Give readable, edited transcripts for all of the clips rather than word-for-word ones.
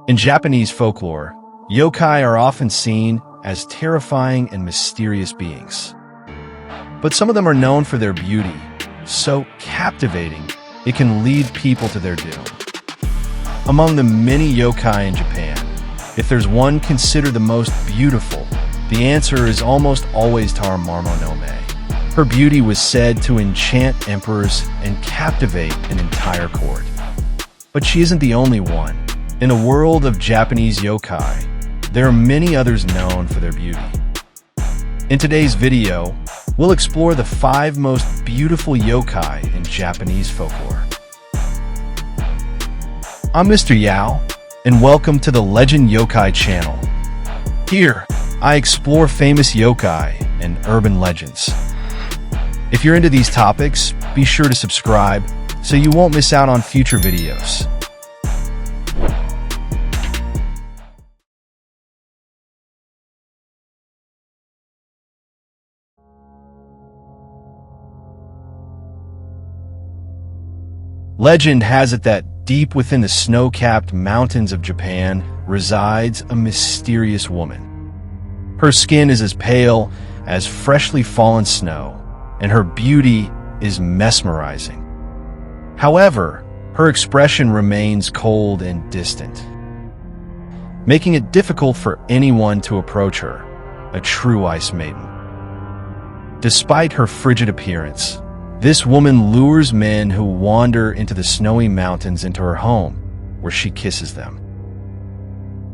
In Japanese folklore, yokai are often seen as terrifying and mysterious beings. But some of them are known for their beauty, so captivating it can lead people to their doom. Among the many yokai in Japan, if there's one considered the most beautiful, the answer is almost always Taramarmo no Me. Her beauty was said to enchant emperors and captivate an entire court. But she isn't the only one. In a world of Japanese yokai, there are many others known for their beauty. In today's video, we'll explore the 5 most beautiful yokai in Japanese folklore. I'm Mr. Yao, and welcome to the Legend Yokai channel. Here, I explore famous yokai and urban legends. If you're into these topics, be sure to subscribe so you won't miss out on future videos. Legend has it that deep within the snow-capped mountains of Japan resides a mysterious woman. Her skin is as pale as freshly fallen snow, and her beauty is mesmerizing. However, her expression remains cold and distant, making it difficult for anyone to approach her, a true ice maiden. Despite her frigid appearance, this woman lures men who wander into the snowy mountains into her home, where she kisses them.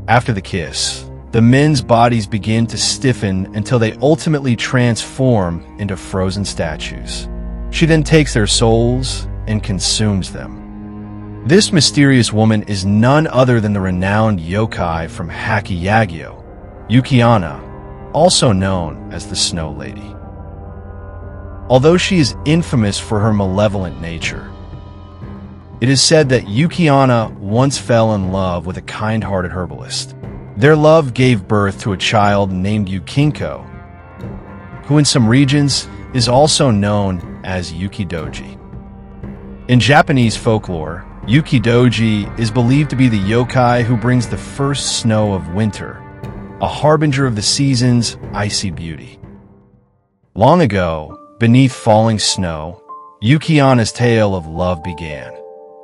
After the kiss, the men's bodies begin to stiffen until they ultimately transform into frozen statues. She then takes their souls and consumes them. This mysterious woman is none other than the renowned yokai from Hakiyagyo, YUKI, also known as the Snow Lady. Although she is infamous for her malevolent nature, it is said that YUKI once fell in love with a kind-hearted herbalist. Their love gave birth to a child named Yukinko, who in some regions is also known as Yukidoji. In Japanese folklore, Yukidoji is believed to be the yokai who brings the first snow of winter, a harbinger of the season's icy beauty. Long ago, beneath falling snow, YUKI tale of love began.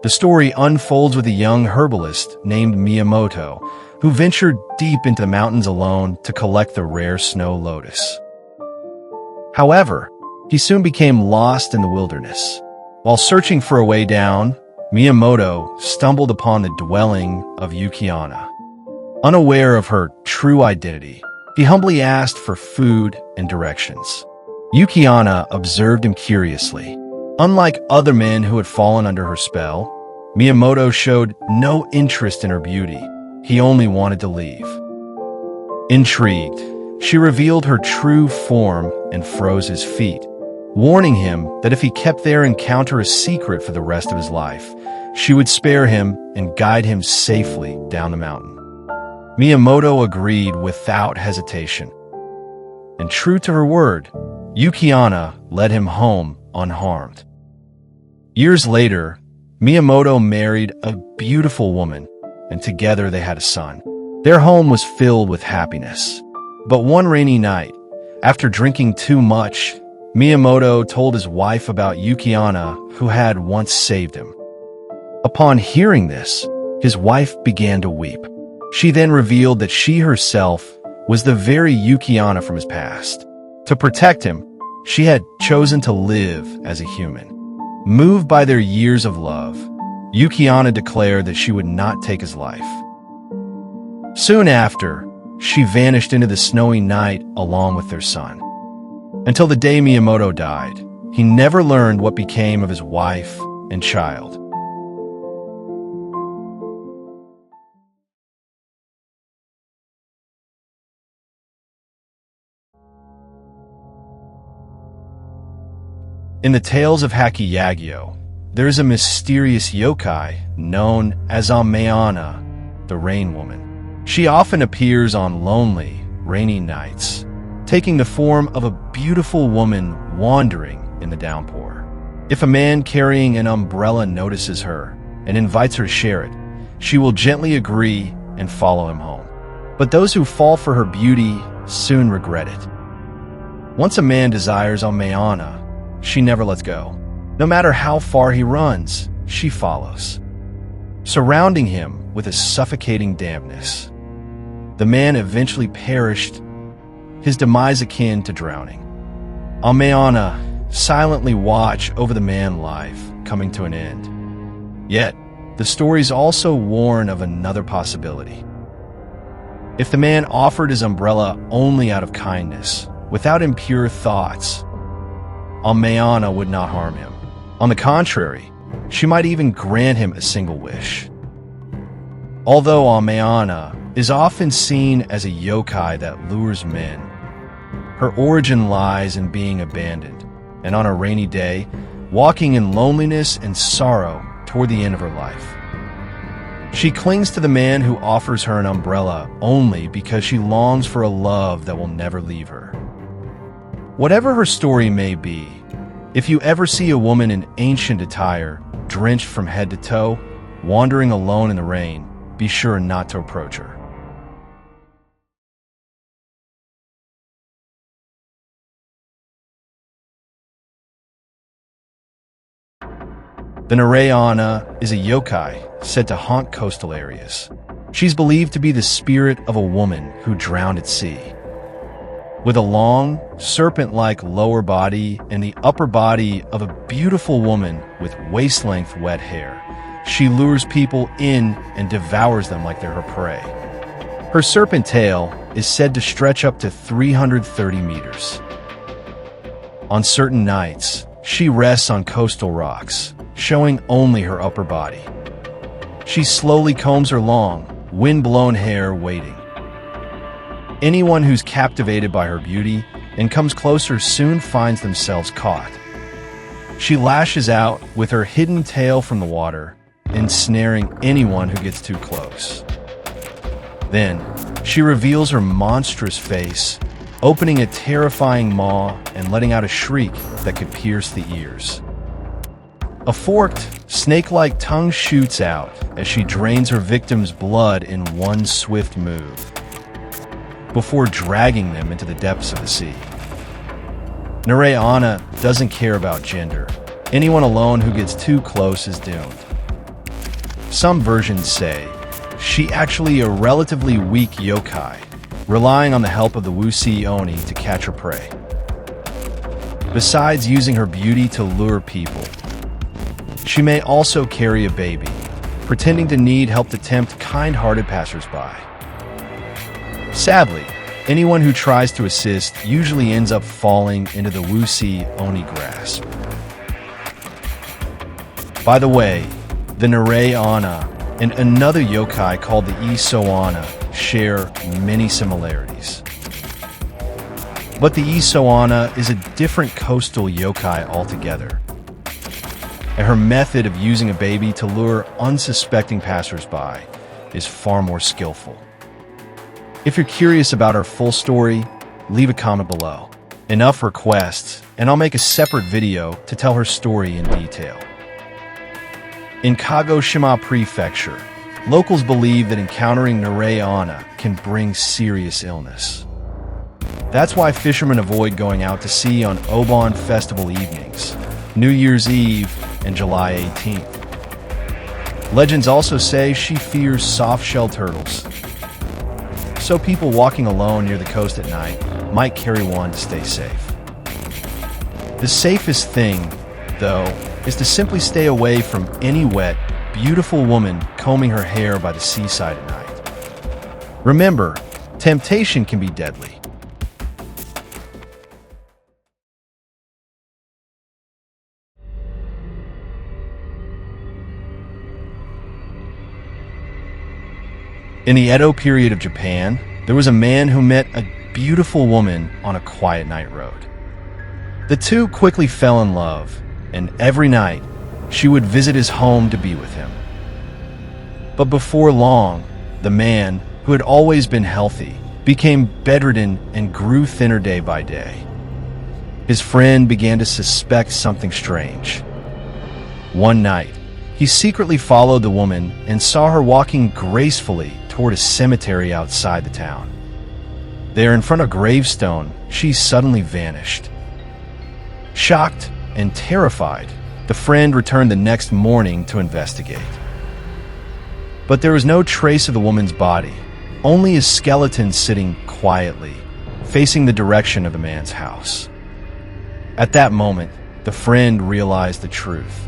The story unfolds with a young herbalist named Miyamoto, who ventured deep into the mountains alone to collect the rare snow lotus. However, he soon became lost in the wilderness. While searching for a way down, Miyamoto stumbled upon the dwelling of YUKI. Unaware of her true identity, he humbly asked for food and directions. YUKI observed him curiously. Unlike other men who had fallen under her spell, Miyamoto showed no interest in her beauty. He only wanted to leave. Intrigued, she revealed her true form and froze his feet, warning him that if he kept there and encounter a secret for the rest of his life, she would spare him and guide him safely down the mountain. Miyamoto agreed without hesitation. And true to her word, YUKI led him home unharmed. Years later, Miyamoto married a beautiful woman, and together they had a son. Their home was filled with happiness. But one rainy night, after drinking too much, Miyamoto told his wife about YUKI, who had once saved him. Upon hearing this, his wife began to weep. She then revealed that she herself was the very YUKI from his past. To protect him, she had chosen to live as a human. Moved by their years of love, YUKI declared that she would not take his life. Soon after, she vanished into the snowy night along with their son. Until the day Miyamoto died, he never learned what became of his wife and child. In the tales of Hakiyagyo, there is a mysterious yokai known as Ame, the Rain Woman. She often appears on lonely, rainy nights, taking the form of a beautiful woman wandering in the downpour. If a man carrying an umbrella notices her and invites her to share it, she will gently agree and follow him home. But those who fall for her beauty soon regret it. Once a man desires ONNA, she never lets go. No matter how far he runs, she follows, surrounding him with a suffocating dampness. The man eventually perished, his demise akin to drowning. ONNA silently watch over the man's life coming to an end. Yet, the stories also warn of another possibility. If the man offered his umbrella only out of kindness, without impure thoughts, ONNA would not harm him. On the contrary, she might even grant him a single wish. Although ONNA is often seen as a yokai that lures men, her origin lies in being abandoned, and on a rainy day, walking in loneliness and sorrow toward the end of her life. She clings to the man who offers her an umbrella only because she longs for a love that will never leave her. Whatever her story may be, if you ever see a woman in ancient attire, drenched from head to toe, wandering alone in the rain, be sure not to approach her. The NURE is a yokai said to haunt coastal areas. She's believed to be the spirit of a woman who drowned at sea. With a long, serpent-like lower body and the upper body of a beautiful woman with waist-length wet hair, she lures people in and devours them like they're her prey. Her serpent tail is said to stretch up to 330 meters. On certain nights, she rests on coastal rocks, showing only her upper body. She slowly combs her long, wind-blown hair, waiting. Anyone who's captivated by her beauty and comes closer soon finds themselves caught. She lashes out with her hidden tail from the water, ensnaring anyone who gets too close. Then, she reveals her monstrous face, opening a terrifying maw and letting out a shriek that could pierce the ears. A forked, snake-like tongue shoots out as she drains her victim's blood in one swift move, before dragging them into the depths of the sea. NURE doesn't care about gender. Anyone alone who gets too close is doomed. Some versions say she actually a relatively weak yokai, relying on the help of the Wusi Oni to catch her prey. Besides using her beauty to lure people, she may also carry a baby, pretending to need help to tempt kind-hearted passersby. Sadly, anyone who tries to assist usually ends up falling into the Wusi Oni grasp. By the way, the NURE and another yokai called the ONNA share many similarities. But the ONNA is a different coastal yokai altogether, and her method of using a baby to lure unsuspecting passersby is far more skillful. If you're curious about her full story, leave a comment below. Enough requests, and I'll make a separate video to tell her story in detail. In Kagoshima Prefecture, locals believe that encountering NURE can bring serious illness. That's why fishermen avoid going out to sea on Obon festival evenings, New Year's Eve, and July 18th. Legends also say she fears soft-shelled turtles, so people walking alone near the coast at night might carry one to stay safe. The safest thing, though, is to simply stay away from any wet, beautiful woman combing her hair by the seaside at night. Remember, temptation can be deadly. In the Edo period of Japan, there was a man who met a beautiful woman on a quiet night road. The two quickly fell in love, and every night, she would visit his home to be with him. But before long, the man, who had always been healthy, became bedridden and grew thinner day by day. His friend began to suspect something strange. One night, he secretly followed the woman and saw her walking gracefully toward a cemetery outside the town. There, in front of a gravestone, she suddenly vanished. Shocked and terrified, the friend returned the next morning to investigate. But there was no trace of the woman's body, only a skeleton sitting quietly, facing the direction of the man's house. At that moment, the friend realized the truth.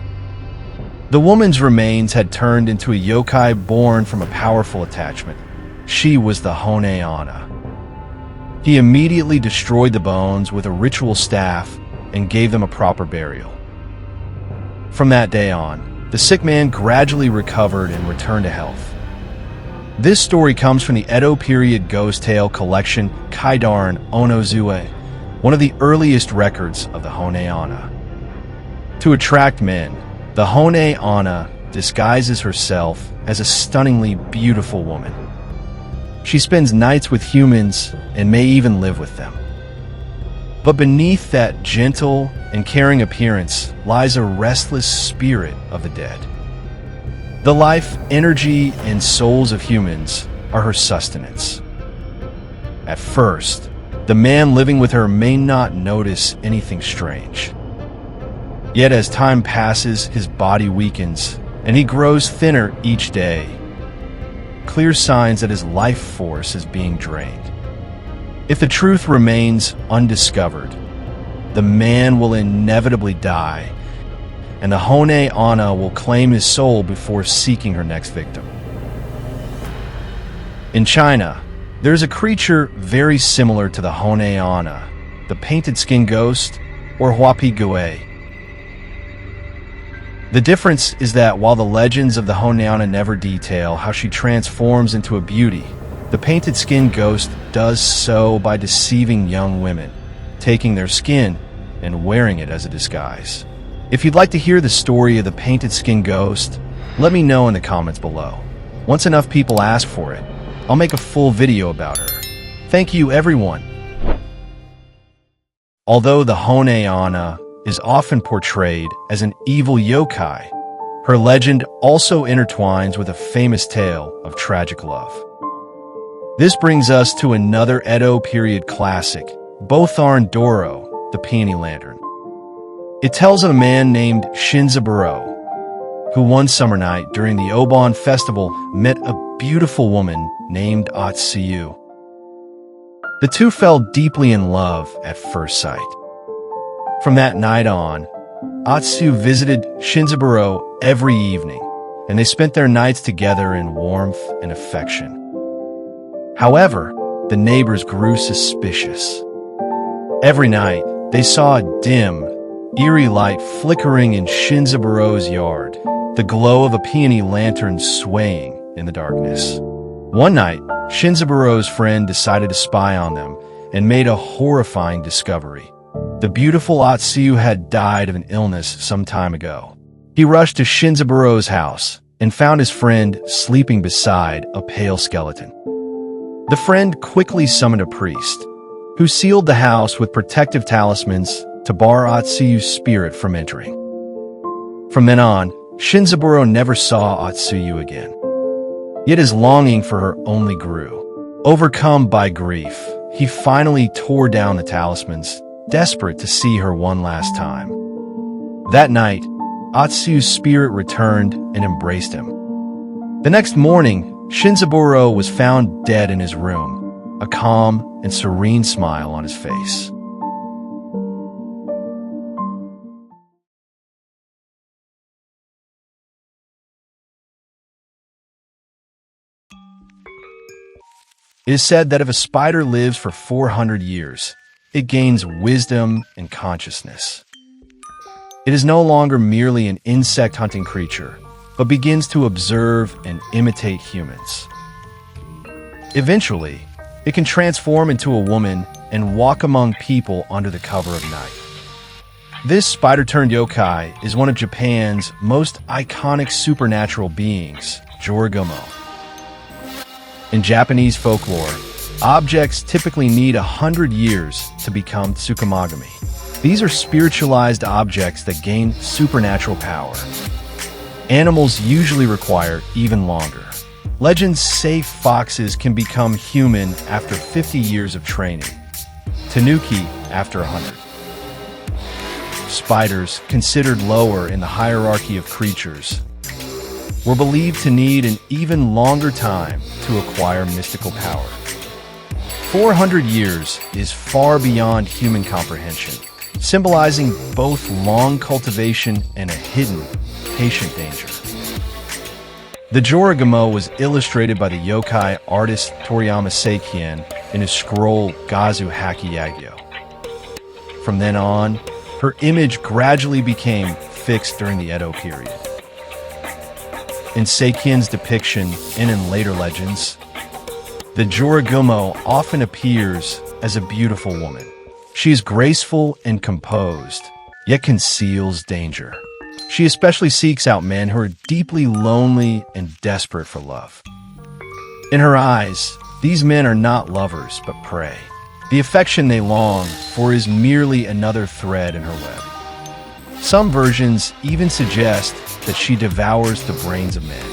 The woman's remains had turned into a yokai born from a powerful attachment. She was the ONNA. He immediately destroyed the bones with a ritual staff and gave them a proper burial. From that day on, the sick man gradually recovered and returned to health. This story comes from the Edo period ghost tale collection Kaidaran Onozue, one of the earliest records of the ONNA. To attract men, the ONNA disguises herself as a stunningly beautiful woman. She spends nights with humans and may even live with them. But beneath that gentle and caring appearance lies a restless spirit of the dead. The life, energy, and souls of humans are her sustenance. At first, the man living with her may not notice anything strange. Yet as time passes, his body weakens, and he grows thinner each day. Clear signs that his life force is being drained. If the truth remains undiscovered, the man will inevitably die, and the ONNA will claim his soul before seeking her next victim. In China, there's a creature very similar to the ONNA, the painted skin ghost, or Huapi Gui. The difference is that while the legends of the ONNA never detail how she transforms into a beauty, the painted skin ghost does so by deceiving young women, taking their skin and wearing it as a disguise. If you'd like to hear the story of the painted skin ghost, let me know in the comments below. Once enough people ask for it, I'll make a full video about her. Thank you, everyone. Although the ONNA is often portrayed as an evil yokai, her legend also intertwines with a famous tale of tragic love. This brings us to another Edo period classic, Botharan Doro, the Peony Lantern. It tells of a man named Shinzaburo, who one summer night during the Obon festival met a beautiful woman named Atsuyu. The two fell deeply in love at first sight. From that night on, Atsu visited Shinzaburo every evening, and they spent their nights together in warmth and affection. However, the neighbors grew suspicious. Every night, they saw a dim, eerie light flickering in Shinzaburo's yard, the glow of a peony lantern swaying in the darkness. One night, Shinzaburo's friend decided to spy on them and made a horrifying discovery. The beautiful Atsuyu had died of an illness some time ago. He rushed to Shinzaburo's house and found his friend sleeping beside a pale skeleton. The friend quickly summoned a priest, who sealed the house with protective talismans to bar Atsuyu's spirit from entering. From then on, Shinzaburo never saw Atsuyu again. Yet his longing for her only grew. Overcome by grief, he finally tore down the talismans, desperate to see her one last time. That night, Atsuyu's spirit returned and embraced him. The next morning, Shinzaburo was found dead in his room, a calm and serene smile on his face. It is said that if a spider lives for 400 years, it gains wisdom and consciousness. It is no longer merely an insect-hunting creature, but begins to observe and imitate humans. Eventually, it can transform into a woman and walk among people under the cover of night. This spider-turned-yokai is one of Japan's most iconic supernatural beings, Jorogumo. In Japanese folklore, objects typically need 100 years to become tsukumagami. These are spiritualized objects that gain supernatural power. Animals usually require even longer. Legends say foxes can become human after 50 years of training, tanuki after 100. Spiders, considered lower in the hierarchy of creatures, were believed to need an even longer time to acquire mystical power. 400 years is far beyond human comprehension, symbolizing both long cultivation and a hidden, patient danger. The Jorogumo was illustrated by the yokai artist Toriyama Seikien in his scroll Gazu Haki Yagyo. From then on, her image gradually became fixed during the Edo period. In Seikien's depiction and in later legends, the Jorogumo often appears as a beautiful woman. She is graceful and composed, yet conceals danger. She especially seeks out men who are deeply lonely and desperate for love. In her eyes, these men are not lovers but prey. The affection they long for is merely another thread in her web. Some versions even suggest that she devours the brains of men.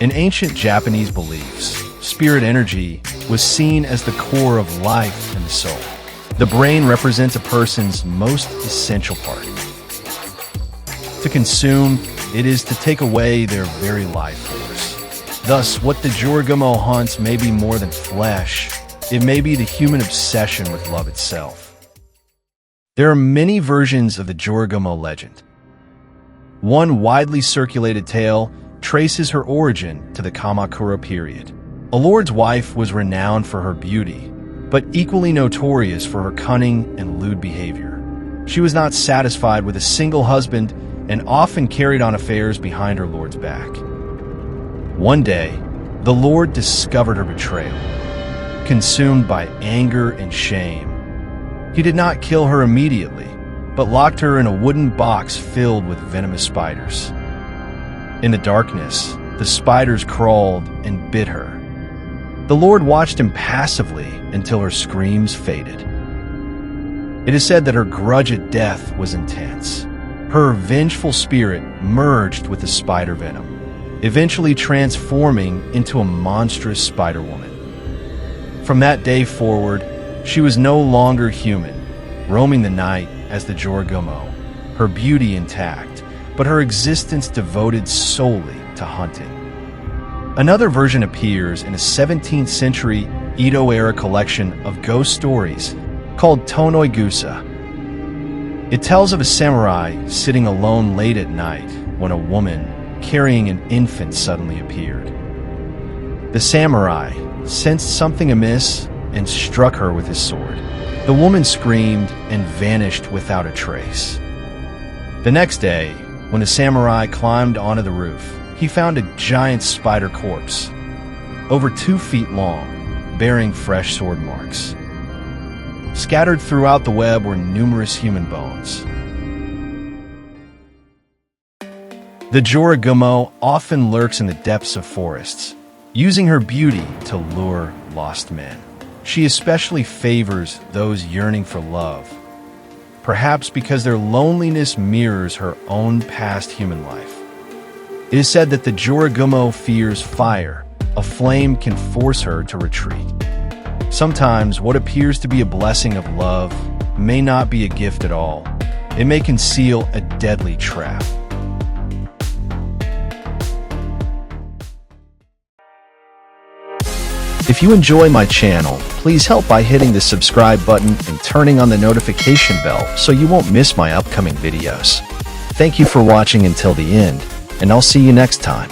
In ancient Japanese beliefs, spirit energy was seen as the core of life and the soul. The brain represents a person's most essential part. To consume, it is to take away their very life force. Thus, what the Jorogumo hunts may be more than flesh. It may be the human obsession with love itself. There are many versions of the Jorogumo legend. One widely circulated tale traces her origin to the Kamakura period. A lord's wife was renowned for her beauty, but equally notorious for her cunning and lewd behavior. She was not satisfied with a single husband and often carried on affairs behind her lord's back. One day, the lord discovered her betrayal. Consumed by anger and shame, he did not kill her immediately, but locked her in a wooden box filled with venomous spiders. In the darkness, the spiders crawled and bit her. The Lord watched impassively until her screams faded. It is said that her grudge at death was intense. Her vengeful spirit merged with the spider venom, eventually transforming into a monstrous spider woman. From that day forward, she was no longer human, roaming the night as the Jorogumo, her beauty intact, but her existence devoted solely to hunting. Another version appears in a 17th century Edo-era collection of ghost stories called Tonoigusa. It tells of a samurai sitting alone late at night when a woman carrying an infant suddenly appeared. The samurai sensed something amiss and struck her with his sword. The woman screamed and vanished without a trace. The next day, when the samurai climbed onto the roof, he found a giant spider corpse, over 2 feet long, bearing fresh sword marks. Scattered throughout the web were numerous human bones. The Jorogumo often lurks in the depths of forests, using her beauty to lure lost men. She especially favors those yearning for love, perhaps because their loneliness mirrors her own past human life. It is said that the Jorogumo fears fire. A flame can force her to retreat. Sometimes what appears to be a blessing of love may not be a gift at all. It may conceal a deadly trap. If you enjoy my channel, please help by hitting the subscribe button and turning on the notification bell so you won't miss my upcoming videos. Thank you for watching until the end, and I'll see you next time.